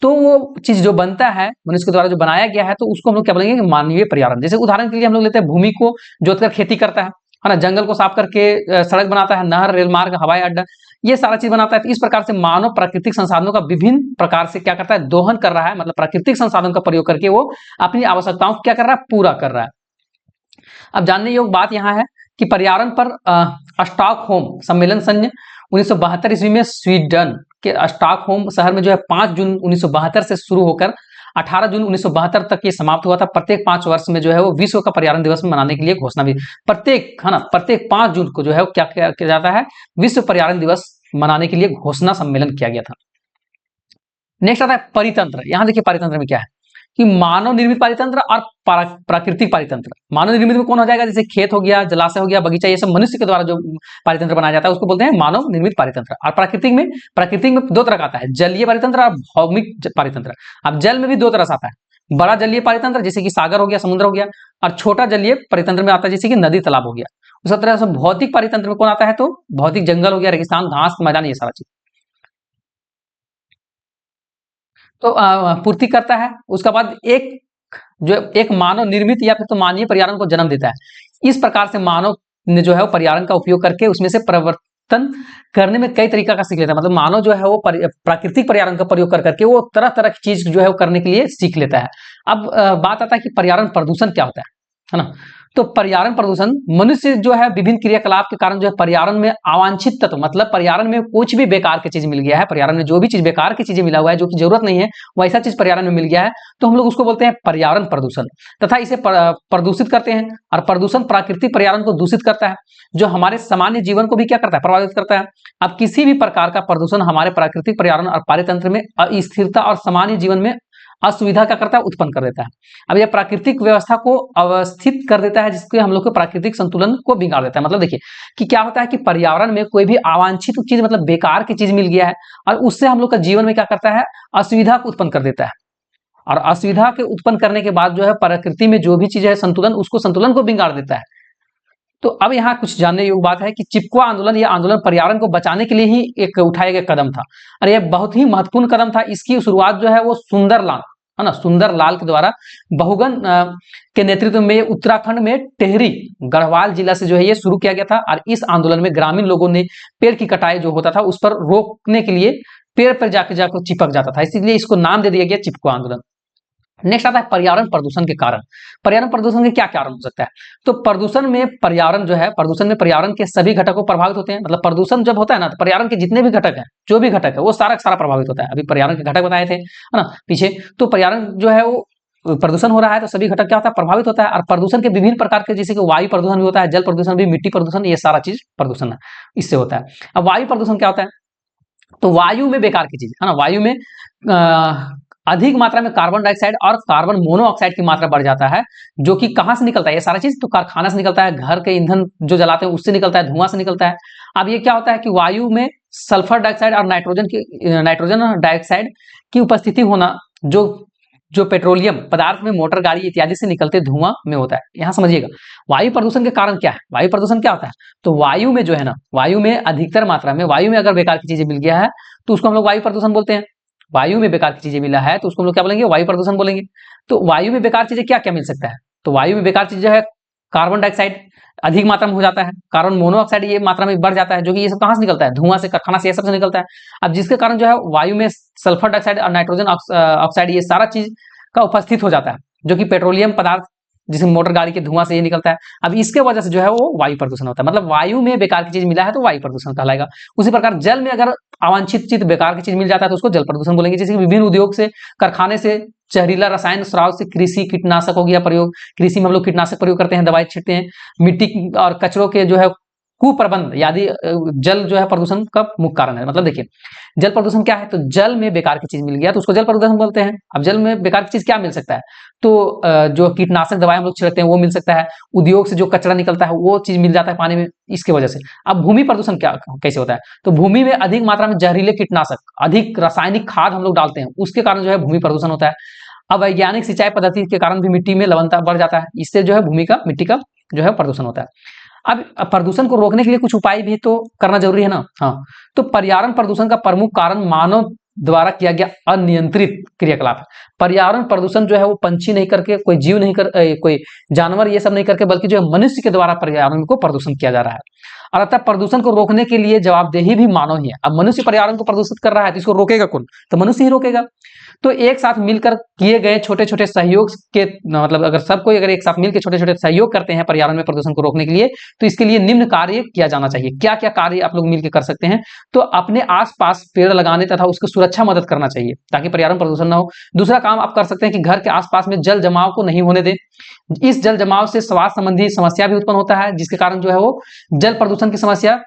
तो वो चीज जो बनता है मनुष्य के द्वारा जो बनाया गया है, तो उसको हम लोग क्या बोलेंगे? मानवीय पर्यावरण। जैसे उदाहरण के लिए हम लोग लेते हैं भूमि को जोतकर खेती करता है ना, जंगल को साफ करके सड़क बनाता है, नहर, रेल मार्ग, हवाई अड्डा, ये सारा चीज बनाता है। तो इस प्रकार से मानव प्राकृतिक संसाधनों का विभिन्न प्रकार से क्या करता है? दोहन कर रहा है, मतलब प्राकृतिक संसाधनों का प्रयोग करके वो अपनी आवश्यकताओं को क्या कर रहा है? पूरा कर रहा है। अब जानने योग्य बात यहां है कि पर्यावरण पर स्टॉकहोम सम्मेलन सन 1972 ईस्वी में स्वीडन के स्टॉकहोम शहर में जो है 5 जून 1972 से शुरू होकर 18 जून 1972 तक ये समाप्त हुआ था। प्रत्येक 5 वर्ष में जो है वो विश्व का पर्यावरण दिवस मनाने के लिए घोषणा भी प्रत्येक, है ना, प्रत्येक 5 जून को जो है वो क्या किया जाता है? विश्व पर्यावरण दिवस मनाने के लिए घोषणा सम्मेलन किया गया था। नेक्स्ट आता है परितंत्र। यहां देखिए परितंत्र में क्या है कि मानव निर्मित पारितंत्र और प्राकृतिक पारितंत्र। मानव निर्मित में कौन हो जाएगा? जैसे खेत हो गया, जलाशय हो गया, बगीचा, ये सब मनुष्य के द्वारा जो पारितंत्र बनाया जाता है उसको बोलते हैं मानव निर्मित पारितंत्र। और प्राकृतिक में 2 तरह का आता है, जलीय पारितंत्र और भौमिक पारितंत्र। अब जल में भी 2 तरह से आता है, बड़ा जलीय पारितंत्र जैसे कि सागर हो गया, समुद्र हो गया, और छोटा जलीय पारितंत्र में आता है जैसे कि नदी, तालाब हो गया। उस तरह से भौतिक पारितंत्र में कौन आता है? तो भौतिक जंगल हो गया, रेगिस्तान, घास, मैदान, ये सारा चीज तो पूर्ति करता है। उसके बाद एक मानव निर्मित या फिर तो मानवीय पर्यावरण को जन्म देता है। इस प्रकार से मानव ने जो है वो पर्यावरण का उपयोग करके उसमें से परिवर्तन करने में कई तरीका का सीख लेता है। मतलब मानव जो है वो प्राकृतिक पर्यावरण का प्रयोग कर करके वो तरह तरह की चीज जो है वो करने के लिए सीख लेता है। अब बात आता है कि पर्यावरण प्रदूषण क्या होता है ना। तो पर्यावरण प्रदूषण मनुष्य जो है विभिन्न क्रियाकलाप के कारण जो है पर्यावरण में अवांछित तत्व, मतलब पर्यावरण में कुछ भी बेकार की चीज मिल गया है, पर्यावरण में जो भी चीज बेकार की चीजें मिला हुआ है जो कि जरूरत नहीं है वैसा चीज पर्यावरण में मिल गया है, तो हम लोग उसको बोलते हैं पर्यावरण प्रदूषण, तथा इसे प्रदूषित करते हैं। और प्रदूषण प्राकृतिक पर्यावरण को दूषित करता है, जो हमारे सामान्य जीवन को भी क्या करता है? प्रभावित करता है। अब किसी भी प्रकार का प्रदूषण हमारे प्राकृतिक पर्यावरण और पारितंत्र में अस्थिरता और सामान्य जीवन में असुविधा क्या करता है? उत्पन्न कर देता है। अब यह प्राकृतिक व्यवस्था को अवस्थित कर देता है, जिसके हम लोग के प्राकृतिक संतुलन को बिगाड़ देता है। मतलब देखिए कि क्या होता है कि पर्यावरण में कोई भी अवांछित चीज, मतलब बेकार की चीज मिल गया है और उससे हम लोग का जीवन में क्या करता है? असुविधा को उत्पन्न कर देता है। और असुविधा के उत्पन्न करने के बाद जो है प्रकृति में जो भी चीज है संतुलन को बिगाड़ देता है। तो अब यहाँ कुछ जानने योग्य बात है कि चिपको आंदोलन, यह आंदोलन पर्यावरण को बचाने के लिए ही एक उठाया गया कदम था और यह बहुत ही महत्वपूर्ण कदम था। इसकी शुरुआत जो है वो सुंदरलाल, है ना, सुंदरलाल के द्वारा बहुगन के नेतृत्व में उत्तराखंड में टेहरी गढ़वाल जिला से जो है ये शुरू किया गया था। और इस आंदोलन में ग्रामीण लोगों ने पेड़ की कटाई जो होता था उस पर रोकने के लिए पेड़ पर जाकर चिपक जाता था, इसीलिए इसको नाम दे दिया गया चिपको आंदोलन। नेक्स्ट आता है पर्यावरण प्रदूषण के कारण। पर्यावरण प्रदूषण के क्या कारण हो सकता है? तो प्रदूषण में पर्यावरण के सभी घटकों प्रभावित होते हैं। मतलब प्रदूषण जब होता है ना, तो पर्यावरण के जितने भी घटक हैं, जो भी घटक है वो सारा सारा प्रभावित होता है। अभी पर्यावरण के घटक बताए थे, है ना, पीछे। तो पर्यावरण जो है वो प्रदूषण हो रहा है तो सभी घटक क्या होता है? प्रभावित होता है। और प्रदूषण के विभिन्न प्रकार के, जैसे कि वायु प्रदूषण भी होता है, जल प्रदूषण भी, मिट्टी प्रदूषण, ये सारा चीज प्रदूषण इससे होता है। अब वायु प्रदूषण क्या होता है? तो वायु में बेकार की चीज है ना, वायु में अधिक मात्रा में कार्बन डाइऑक्साइड और कार्बन मोनोऑक्साइड की मात्रा बढ़ जाता है, जो कि कहां से निकलता है ये सारा चीज, तो कारखाना से निकलता है, घर के ईंधन जो जलाते हैं उससे निकलता है, धुआं से निकलता है। अब ये क्या होता है कि वायु में सल्फर डाइऑक्साइड और नाइट्रोजन डाइऑक्साइड की उपस्थिति होना, जो जो पेट्रोलियम पदार्थ में मोटर गाड़ी इत्यादि से निकलते धुआं में होता है। यहां समझिएगा वायु प्रदूषण के कारण क्या है, वायु प्रदूषण क्या होता है, तो वायु में जो है ना, वायु में अधिकतर मात्रा में, वायु में अगर बेकार की चीजें मिल गया है तो उसको हम लोग वायु प्रदूषण बोलते हैं। वायु में बेकार की चीजें मिला है तो उसको हम लोग क्या बोलेंगे, वायु प्रदूषण बोलेंगे। तो वायु में बेकार चीजें क्या क्या मिल सकता है, तो वायु में बेकार चीज जो है कार्बन डाइऑक्साइड अधिक मात्रा में हो जाता है, कार्बन मोनोऑक्साइड ये मात्रा में बढ़ जाता है, जो कि ये सब कहां से निकलता है, धुआं से, कारखाना से, ये सब से निकलता है। अब जिसके कारण जो है वायु में सल्फर डाइऑक्साइड और नाइट्रोजन ऑक्साइड ये सारा चीज का उपस्थित हो जाता है, जो कि पेट्रोलियम पदार्थ जिसमें मोटर गाड़ी के धुआं से ये निकलता है। अब इसके वजह से जो है वो वायु प्रदूषण होता है, मतलब वायु में बेकार की चीज मिला है तो वायु प्रदूषण कहलाएगा। उसी प्रकार जल में अगर अवांछित चीज बेकार की चीज मिल जाता है तो उसको जल प्रदूषण बोलेंगे। जैसे कि विभिन्न उद्योग से, कारखाने से जहरीला रसायन स्राव से, कृषि कीटनाशक हो गया प्रयोग, कृषि में हम लोग कीटनाशक प्रयोग करते हैं, दवाई छींटते हैं, मिट्टी और कचरों के जो है कुप्रबंध आदि जल जो है प्रदूषण का मुख्य कारण है। मतलब देखिए जल प्रदूषण क्या है, तो जल में बेकार की चीज मिल गया तो उसको जल प्रदूषण बोलते हैं। अब जल में बेकार की चीज क्या मिल सकता है, तो जो कीटनाशक दवाई हम लोग छिड़कते हैं वो मिल सकता है, उद्योग से जो कचरा निकलता है वो चीज मिल जाता है पानी में, इसके वजह से। अब भूमि प्रदूषण क्या कैसे होता है, तो भूमि में अधिक मात्रा में जहरीले कीटनाशक, अधिक रासायनिक खाद हम लोग डालते हैं, उसके कारण जो है भूमि प्रदूषण होता है। अब वैज्ञानिक सिंचाई पद्धति के कारण भी मिट्टी में लवणता बढ़ जाता है, इससे जो है भूमि का, मिट्टी का जो है प्रदूषण होता है। अब प्रदूषण को रोकने के लिए कुछ उपाय भी तो करना जरूरी है ना। हाँ, तो पर्यावरण प्रदूषण का प्रमुख कारण मानव द्वारा किया गया अनियंत्रित क्रियाकलाप है। पर्यावरण प्रदूषण जो है वो पंछी नहीं करके, कोई जीव नहीं कर, कोई जानवर ये सब नहीं करके, बल्कि जो है मनुष्य के द्वारा पर्यावरण को प्रदूषण किया जा रहा है। और अतः प्रदूषण को रोकने के लिए जवाबदेही भी मानव ही है। अब मनुष्य पर्यावरण को प्रदूषित कर रहा है तो इसको रोकेगा कौन, तो मनुष्य ही रोकेगा। तो एक साथ मिलकर किए गए छोटे छोटे सहयोग के, मतलब अगर सब कोई अगर एक साथ मिलकर छोटे छोटे सहयोग करते हैं पर्यावरण में प्रदूषण को रोकने के लिए, तो इसके लिए निम्न कार्य किया जाना चाहिए। क्या क्या कार्य आप लोग मिलकर कर सकते हैं, तो अपने आसपास पेड़ लगाने तथा उसकी सुरक्षा मदद करना चाहिए ताकि पर्यावरण प्रदूषण ना हो। दूसरा काम आप कर सकते हैं कि घर के आसपास में जल जमाव को नहीं होने दें। इस जल जमाव से स्वास्थ्य संबंधी समस्या भी उत्पन्न होता है, जिसके कारण जो है वो जल प्रदूषण की समस्या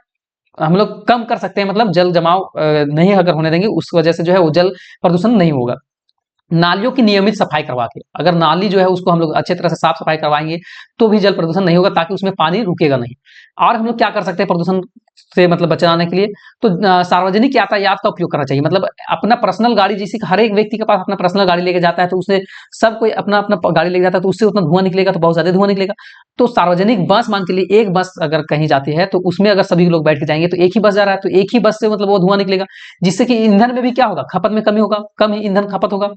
हम लोग कम कर सकते हैं। मतलब जल जमाव नहीं अगर होने देंगे, उस वजह से जो है वो जल प्रदूषण नहीं होगा। नालियों की नियमित सफाई करवा के, अगर नाली जो है उसको हम लोग अच्छे तरह से साफ सफाई करवाएंगे तो भी जल प्रदूषण नहीं होगा, ताकि उसमें पानी रुकेगा नहीं। और हम लोग क्या कर सकते हैं प्रदूषण से मतलब बचाने के लिए, तो सार्वजनिक यातायात का उपयोग करना चाहिए। मतलब अपना पर्सनल गाड़ी, जैसे हर एक व्यक्ति के पास अपना पर्सनल गाड़ी लेके जाता है, तो उससे सब कोई अपना अपना गाड़ी लेके जाता है, तो उससे उतना धुआं निकलेगा, तो बहुत ज्यादा धुआं निकलेगा। तो सार्वजनिक बस, मान के लिए एक बस अगर कहीं जाती है तो उसमें अगर सभी लोग बैठ के जाएंगे, तो एक ही बस जा रहा है तो एक ही बस से मतलब वो धुआं निकलेगा, जिससे कि ईंधन में भी क्या होगा, खपत में कमी होगा, कम ही ईंधन खपत होगा।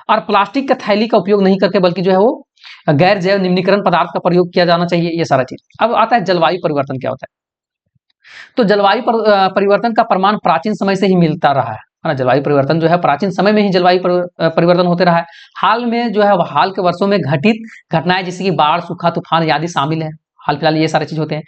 और प्लास्टिक का थैली का उपयोग नहीं करके, बल्कि जो है वो गैर जैव निम्नीकरण पदार्थ का प्रयोग किया जाना चाहिए, ये सारा चीज। अब आता है जलवायु परिवर्तन क्या होता है, तो जलवायु परिवर्तन का प्रमाण प्राचीन समय से ही मिलता रहा है ना। जलवायु परिवर्तन जो है प्राचीन समय में ही जलवायु परिवर्तन होते रहा है। हाल में जो है हाल के वर्षों में घटित घटनाएं जैसे कि बाढ़, सूखा, तूफान आदि शामिल है। हाल फिलहाल ये सारे चीज होते हैं।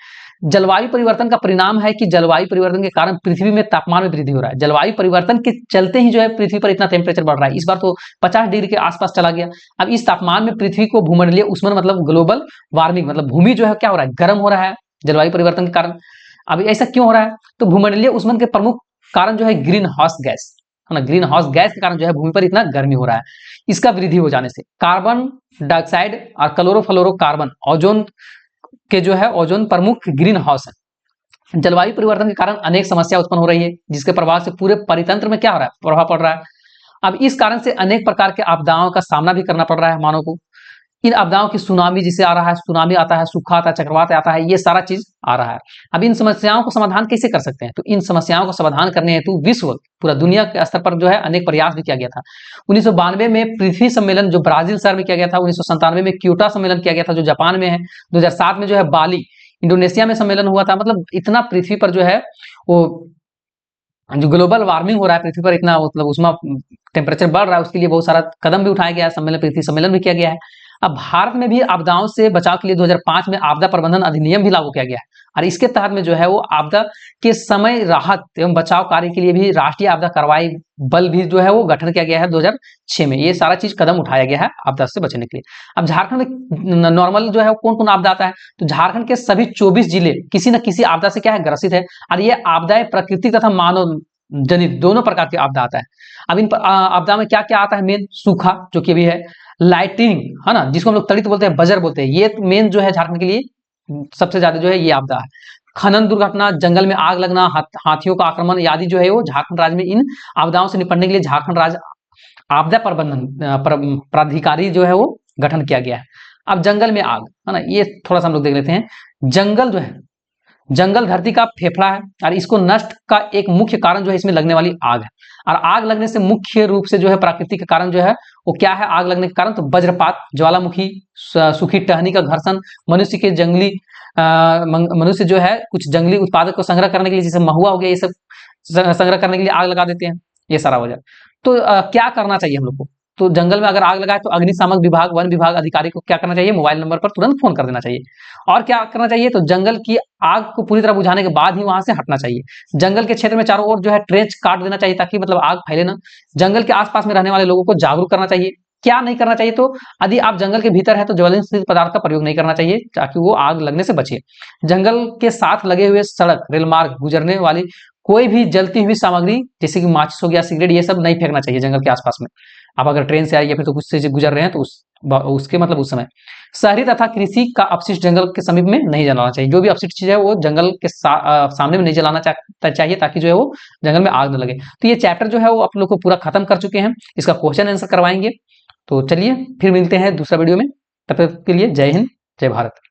जलवायु परिवर्तन का परिणाम है कि जलवायु परिवर्तन के कारण पृथ्वी में तापमान में वृद्धि हो रहा है। जलवायु परिवर्तन के चलते ही जो है पृथ्वी पर इतना टेम्परेचर बढ़ रहा है। इस बार तो 50 डिग्री के आसपास चला गया। अब इस तापमान में पृथ्वी को भूमंडलीय उष्मन, मतलब ग्लोबल वार्मिंग, मतलब भूमि जो है क्या हो रहा है, गर्म हो रहा है जलवायु परिवर्तन के कारण। अब ऐसा क्यों हो रहा है, तो भूमंडलीय उष्मन के प्रमुख कारण जो है ग्रीन हाउस गैस है ना। ग्रीन हाउस गैस के कारण जो है भूमि पर इतना गर्मी हो रहा है। इसका वृद्धि हो जाने से कार्बन डाइऑक्साइड और क्लोरोफ्लोरोकार्बन ओजोन के जो है ओजोन प्रमुख ग्रीन हाउस है। जलवायु परिवर्तन के कारण अनेक समस्या उत्पन्न हो रही है, जिसके प्रभाव से पूरे परितंत्र में क्या हो रहा है, प्रभाव पड़ रहा है। अब इस कारण से अनेक प्रकार के आपदाओं का सामना भी करना पड़ रहा है मानव को। इन आपदाओं की सुनामी जिसे आ रहा है, सुनामी आता है, सूखा आता है, चक्रवात आता है, ये सारा चीज आ रहा है। अब इन समस्याओं को समाधान कैसे कर सकते हैं, तो इन समस्याओं का समाधान करने हेतु विश्व, पूरा दुनिया के स्तर पर जो है अनेक प्रयास भी किया गया था। 1992 में पृथ्वी सम्मेलन जो ब्राजील शहर में किया गया था, 1997 में क्योटो सम्मेलन किया गया था जो जापान में है, 2007 में जो है बाली इंडोनेशिया में सम्मेलन हुआ था। मतलब इतना पृथ्वी पर जो है वो जो ग्लोबल वार्मिंग हो रहा है पृथ्वी पर, इतना मतलब उसमें टेम्परेचर बढ़ रहा है, उसके लिए बहुत सारा कदम भी उठाया गया है, सम्मेलन, पृथ्वी सम्मेलन भी किया गया है। अब भारत में भी आपदाओं से बचाव के लिए 2005 में आपदा प्रबंधन अधिनियम भी लागू किया गया है, और इसके तहत में जो है वो आपदा के समय राहत एवं बचाव कार्य के लिए भी राष्ट्रीय आपदा कार्रवाई बल भी जो है वो गठन किया गया है 2006 में। ये सारा चीज कदम उठाया गया है आपदा से बचने के लिए। अब झारखंड में नॉर्मल जो है कौन कौन आपदा आता है, तो झारखंड के सभी 24 जिले किसी न किसी आपदा से क्या है, ग्रसित है। और ये आपदाएं प्राकृतिक तथा मानव जनित दोनों प्रकार की आपदा आता है। अब इन आपदा में क्या क्या आता है? मेन सूखा जो कि अभी है, लाइटनिंग है ना, जिसको हम लोग तड़ित बोलते हैं, बजर बोलते हैं, ये मेन जो है झारखंड के लिए सबसे ज्यादा जो है ये आपदा है। खनन दुर्घटना, जंगल में आग लगना, हाथियों का आक्रमण आदि जो है वो झारखंड राज्य में इन आपदाओं से निपटने के लिए झारखंड राज्य आपदा प्रबंधन प्राधिकारी जो है वो गठन किया गया है। अब जंगल में आग है ना, ये थोड़ा सा हम लोग देख लेते हैं। जंगल जो है, जंगल धरती का फेफड़ा है और इसको नष्ट का एक मुख्य कारण जो है इसमें लगने वाली आग है। और आग लगने से मुख्य रूप से जो है प्राकृतिक कारण जो है वो क्या है? आग लगने के कारण तो वज्रपात, ज्वालामुखी, सूखी टहनी का घर्षण, मनुष्य के जंगली मनुष्य जो है कुछ जंगली उत्पादक को संग्रह करने के लिए, जैसे महुआ हो गया, ये सब संग्रह करने के लिए आग लगा देते हैं, ये सारा वजह। तो क्या करना चाहिए हम लोग को? तो जंगल में अगर आग लगाए तो अग्निशामक विभाग, वन विभाग अधिकारी को क्या करना चाहिए? मोबाइल नंबर पर तुरंत फोन कर देना चाहिए। और क्या करना चाहिए? तो जंगल की आग को पूरी तरह बुझाने के बाद ही वहां से हटना चाहिए। जंगल के क्षेत्र में चारों ओर जो है ट्रेंच काट देना चाहिए ताकि मतलब आग फैले ना। जंगल के आसपास में रहने वाले लोगों को जागरूक करना चाहिए। क्या नहीं करना चाहिए? तो यदि आप जंगल के भीतर है तो ज्वलनशील पदार्थ का प्रयोग नहीं करना चाहिए ताकि वो आग लगने से बचे। जंगल के साथ लगे हुए सड़क, रेल मार्ग, गुजरने वाली कोई भी जलती हुई सामग्री जैसे कि माचिस हो गया, सिगरेट, ये सब नहीं फेंकना चाहिए जंगल के आसपास में। आप अगर ट्रेन से आए या फिर तो कुछ से गुजर रहे हैं तो उसके मतलब उस समय शहरी तथा कृषि का अपशिष्ट जंगल के समीप में नहीं जलाना चाहिए। जो भी अपशिष्ट चीज है वो जंगल के सामने में नहीं जलाना चाहिए ताकि जो है वो जंगल में आग न लगे। तो ये चैप्टर जो है वो आप लोग को पूरा खत्म कर चुके हैं, इसका क्वेश्चन आंसर करवाएंगे। तो चलिए फिर मिलते हैं दूसरा वीडियो में, तब तक के लिए जय हिंद, जय भारत।